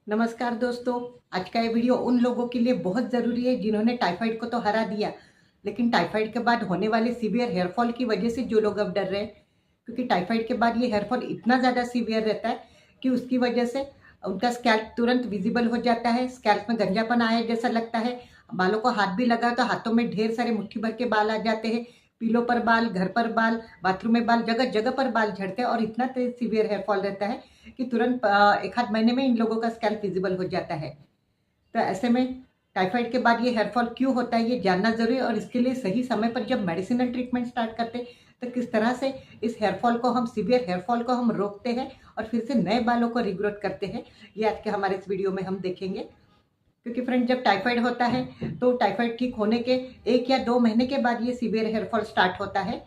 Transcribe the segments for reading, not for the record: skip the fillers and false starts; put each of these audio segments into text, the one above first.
नमस्कार दोस्तों। आज का ये वीडियो उन लोगों के लिए बहुत ज़रूरी है जिन्होंने टाइफाइड को तो हरा दिया, लेकिन टाइफाइड के बाद होने वाले सीवियर हेयर फॉल की वजह से जो लोग अब डर रहे हैं, क्योंकि टाइफाइड के बाद ये हेयर फॉल इतना ज़्यादा सीवियर रहता है कि उसकी वजह से उनका स्कैल्प तुरंत विजिबल हो जाता है। स्कैल्प में गंजापन आया जैसा लगता है। बालों को हाथ भी लगा तो हाथों में ढेर सारे मुट्ठी भर के बाल आ जाते हैं। पीलों पर बाल, घर पर बाल, बाथरूम में बाल, जगह जगह पर बाल झड़ते हैं और इतना तेज सीवियर हेयर फॉल रहता है कि तुरंत एक आध महीने में इन लोगों का स्कैल्प विजिबल हो जाता है। तो ऐसे में टाइफाइड के बाद ये हेयर फॉल क्यों होता है ये जानना जरूरी है, और इसके लिए सही समय पर जब मेडिसिनल ट्रीटमेंट स्टार्ट करते हैं तो किस तरह से इस हेयर फॉल को हम सीवियर हेयर फॉल को हम रोकते हैं और फिर से नए बालों को रिग्रोथ करते हैं, ये आज के हमारे इस वीडियो में हम देखेंगे। क्योंकि फ्रेंड, जब टाइफाइड होता है तो टाइफाइड ठीक होने के 1 या 2 महीने के बाद ये सीवियर हेयर फॉल स्टार्ट होता है।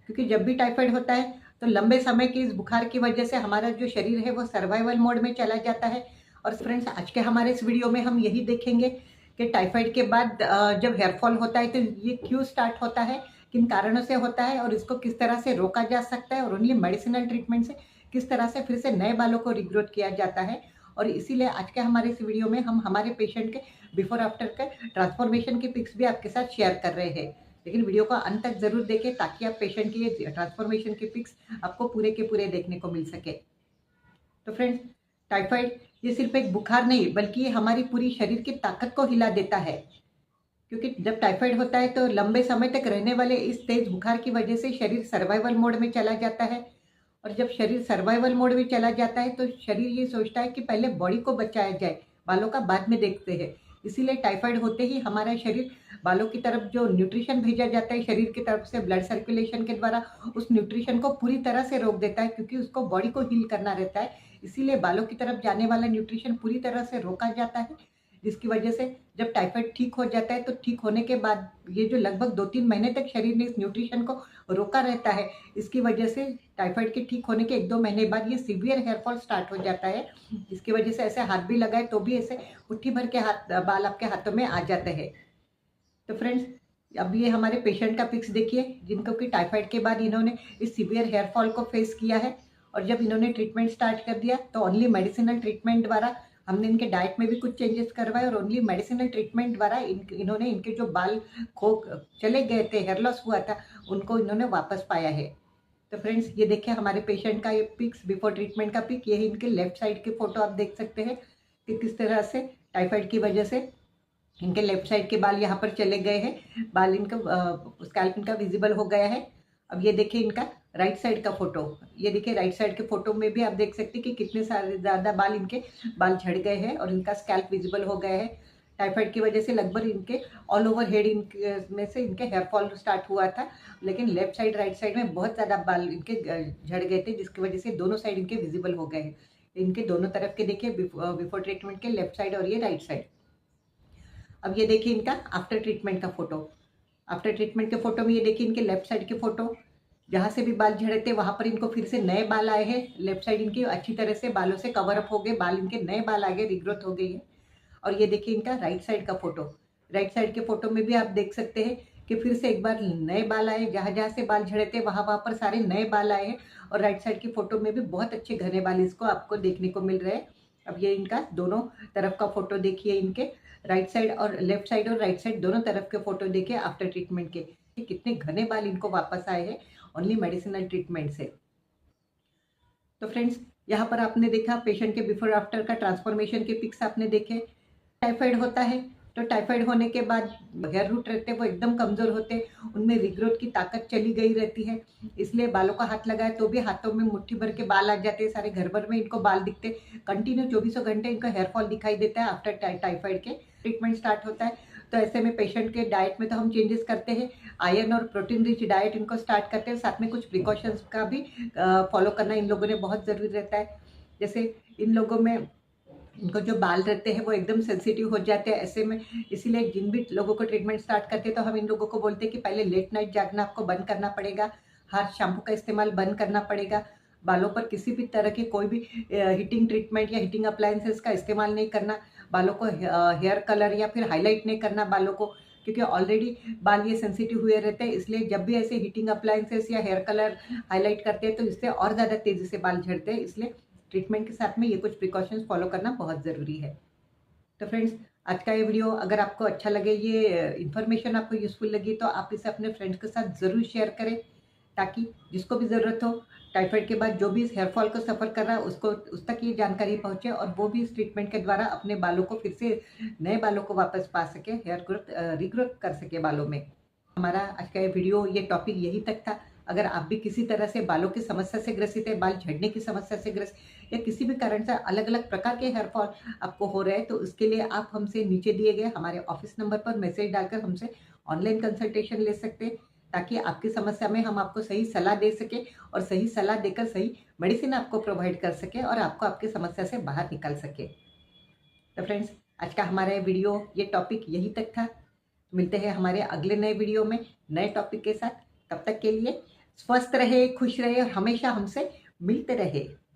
क्योंकि जब भी टाइफाइड होता है तो लंबे समय के इस बुखार की वजह से हमारा जो शरीर है वो सर्वाइवल मोड में चला जाता है। और फ्रेंड्स, आज के हमारे इस वीडियो में हम यही देखेंगे कि टाइफाइड के बाद जब हेयर फॉल होता है तो ये क्यों स्टार्ट होता है, किन कारणों से होता है और इसको किस तरह से रोका जा सकता है, और ओनली मेडिसिनल ट्रीटमेंट से किस तरह से फिर से नए बालों को रिग्रोथ किया जाता है। और इसीलिए आज के हमारे इस वीडियो में हम हमारे पेशेंट के बिफोर आफ्टर के ट्रांसफॉर्मेशन की पिक्स भी आपके साथ शेयर कर रहे हैं। लेकिन वीडियो को अंत तक जरूर देखें ताकि आप पेशेंट की ये ट्रांसफॉर्मेशन की पिक्स आपको पूरे के पूरे देखने को मिल सके। तो फ्रेंड्स, टाइफाइड ये सिर्फ एक बुखार नहीं बल्कि ये हमारी पूरी शरीर की ताकत को हिला देता है। क्योंकि जब टाइफाइड होता है तो लंबे समय तक रहने वाले इस तेज बुखार की वजह से शरीर सर्वाइवल मोड में चला जाता है। और जब शरीर सर्वाइवल मोड में चला जाता है तो शरीर ये सोचता है कि पहले बॉडी को बचाया जाए, बालों का बाद में देखते हैं। इसीलिए टाइफाइड होते ही हमारा शरीर बालों की तरफ जो न्यूट्रिशन भेजा जाता है शरीर की तरफ से ब्लड सर्कुलेशन के द्वारा, उस न्यूट्रिशन को पूरी तरह से रोक देता है, क्योंकि उसको बॉडी को हील करना रहता है। इसीलिए बालों की तरफ जाने वाला न्यूट्रिशन पूरी तरह से रोका जाता है, जिसकी वजह से जब टाइफाइड ठीक हो जाता है तो ठीक होने के बाद ये जो लगभग 2-3 महीने तक शरीर ने इस न्यूट्रिशन को रोका रहता है, इसकी वजह से टाइफाइड के ठीक होने के 1-2 महीने बाद ये सीवियर हेयर फॉल स्टार्ट हो जाता है। इसकी वजह से ऐसे हाथ भी लगाए तो भी ऐसे मुट्ठी भर के हाथ बाल आपके हाथों में आ जाते हैं। तो फ्रेंड्स, अब ये हमारे पेशेंट का पिक्स देखिए जिनको कि टाइफाइड के बाद इन्होंने इस सीवियर हेयर फॉल को फेस किया है। और जब इन्होंने ट्रीटमेंट स्टार्ट कर दिया तो ओनली मेडिसिनल ट्रीटमेंट द्वारा हमने इनके डाइट में भी कुछ चेंजेस करवाए, और ओनली मेडिसिनल ट्रीटमेंट द्वारा इन्होंने इनके जो बाल खो चले गए थे, हेयर लॉस हुआ था, उनको इन्होंने वापस पाया है। तो फ्रेंड्स, ये देखिए हमारे पेशेंट का ये पिक्स बिफोर ट्रीटमेंट का पिक, ये इनके लेफ्ट साइड के फोटो आप देख सकते हैं कि किस तरह से टाइफाइड की वजह से इनके लेफ्ट साइड के बाल यहाँ पर चले गए हैं, बाल इनका स्कैल्प इनका विजिबल हो गया है। अब ये देखिए इनका राइट साइड का फोटो, ये देखिए राइट साइड के फोटो में भी आप देख सकते हैं कि कितने सारे ज़्यादा बाल इनके बाल झड़ गए हैं और इनका स्कैल्प विजिबल हो गया है। टाइफाइड की वजह से लगभग इनके ऑल ओवर हेड इनके में से इनके हेयर फॉल स्टार्ट हुआ था, लेकिन लेफ्ट साइड राइट साइड में बहुत ज़्यादा बाल इनके झड़ गए थे, जिसकी वजह से दोनों साइड इनके विजिबल हो गए हैं। इनके दोनों तरफ के देखिए बिफोर ट्रीटमेंट के लेफ्ट साइड और ये राइट साइड। अब ये देखिए इनका आफ्टर ट्रीटमेंट का फोटो। आफ्टर ट्रीटमेंट के फोटो में ये देखिए इनके लेफ्ट साइड के फोटो, जहाँ से भी बाल झड़े थे वहां पर इनको फिर से नए बाल आए हैं। लेफ्ट साइड इनकी अच्छी तरह से बालों से कवर अप हो गए, बाल इनके नए बाल आ गए, रिग्रोथ हो गई है। और ये देखिए इनका राइट साइड का फोटो। राइट साइड के फोटो में भी आप देख सकते हैं कि फिर से एक बार नए बाल आए, जहाँ जहाँ से बाल झड़े थे वहां वहां पर सारे नए बाल आए हैं। और राइट साइड की फोटो में भी बहुत अच्छे घने बाल इसको आपको देखने को मिल रहे हैं। अब ये इनका दोनों तरफ का फोटो देखिए, इनके राइट साइड और लेफ्ट साइड और राइट साइड दोनों तरफ के फोटो देखिए आफ्टर ट्रीटमेंट के, कितने घने बाल इनको वापस आए हैं ओनली मेडिसिनल ट्रीटमेंट से। तो फ्रेंड्स, यहाँ पर आपने देखा पेशेंट के बिफोर आफ्टर का ट्रांसफॉर्मेशन के पिक्स आपने देखे। टाइफाइड होता है तो टाइफाइड होने के बाद हेयर रूट रहते हैं वो एकदम कमजोर होते हैं, उनमें रिग्रोथ की ताकत चली गई रहती है। इसलिए बालों का हाथ लगाए तो भी हाथों में मुट्ठी भर के बाल आ जाते हैं, सारे घर भर में इनको बाल दिखते, कंटिन्यू 24 घंटे इनको हेयर फॉल दिखाई देता है आफ्टर टाइफाइड के ट्रीटमेंट स्टार्ट होता है। तो ऐसे में पेशेंट के डाइट में तो हम चेंजेस करते हैं, आयरन और प्रोटीन रिच डाइट इनको स्टार्ट करते हैं, साथ में कुछ प्रिकॉशंस का भी फॉलो करना इन लोगों ने बहुत ज़रूरी रहता है। जैसे इन लोगों में इनको जो बाल रहते हैं वो एकदम सेंसिटिव हो जाते हैं, ऐसे में इसीलिए जिन भी लोगों को ट्रीटमेंट स्टार्ट करते हैं तो हम इन लोगों को बोलते हैं कि पहले लेट नाइट जागना आपको बंद करना पड़ेगा, हर शैम्पू का इस्तेमाल बंद करना पड़ेगा, बालों पर किसी भी तरह की कोई भी हीटिंग ट्रीटमेंट या हीटिंग अप्लायंसेस का इस्तेमाल नहीं करना, बालों को हेयर कलर या फिर हाईलाइट नहीं करना बालों को, क्योंकि ऑलरेडी बाल ये सेंसिटिव हुए रहते हैं। इसलिए जब भी ऐसे हीटिंग अप्लायंसेस या हेयर कलर हाईलाइट करते हैं तो इससे और ज़्यादा तेज़ी से बाल झड़ते हैं। इसलिए ट्रीटमेंट के साथ में ये कुछ प्रिकॉशंस फॉलो करना बहुत ज़रूरी है। तो फ्रेंड्स, आज का ये वीडियो अगर आपको अच्छा लगे, ये इन्फॉर्मेशन आपको यूज़फुल लगी, तो आप इसे अपने फ्रेंड्स के साथ ज़रूर शेयर करें, ताकि जिसको भी ज़रूरत हो, टाइफाइड के बाद जो भी इस हेयर फॉल को सफ़र कर रहा है उसको उस तक ये जानकारी पहुँचे और वो भी इस ट्रीटमेंट के द्वारा अपने बालों को फिर से नए बालों को वापस पा सके, हेयर ग्रोथ रीग्रोथ कर सके बालों में। हमारा आज का ये वीडियो, ये टॉपिक यही तक था। अगर आप भी किसी तरह से बालों की समस्या से ग्रसित है, बाल झड़ने की समस्या से ग्रसित या किसी भी कारण से अलग अलग प्रकार के हेयर फॉल आपको हो रहे हैं, तो उसके लिए आप हमसे नीचे दिए गए हमारे ऑफिस नंबर पर मैसेज डालकर हमसे ऑनलाइन कंसल्टेशन ले सकते हैं, ताकि आपकी समस्या में हम आपको सही सलाह दे सके और सही सलाह देकर सही मेडिसिन आपको प्रोवाइड कर सके और आपको आपकी समस्या से बाहर निकाल सके। तो फ्रेंड्स, आज का हमारा वीडियो, ये टॉपिक यही तक था। मिलते हैं हमारे अगले नए वीडियो में नए टॉपिक के साथ। तब तक के लिए स्वस्थ रहे, खुश रहे और हमेशा हमसे मिलते रहे।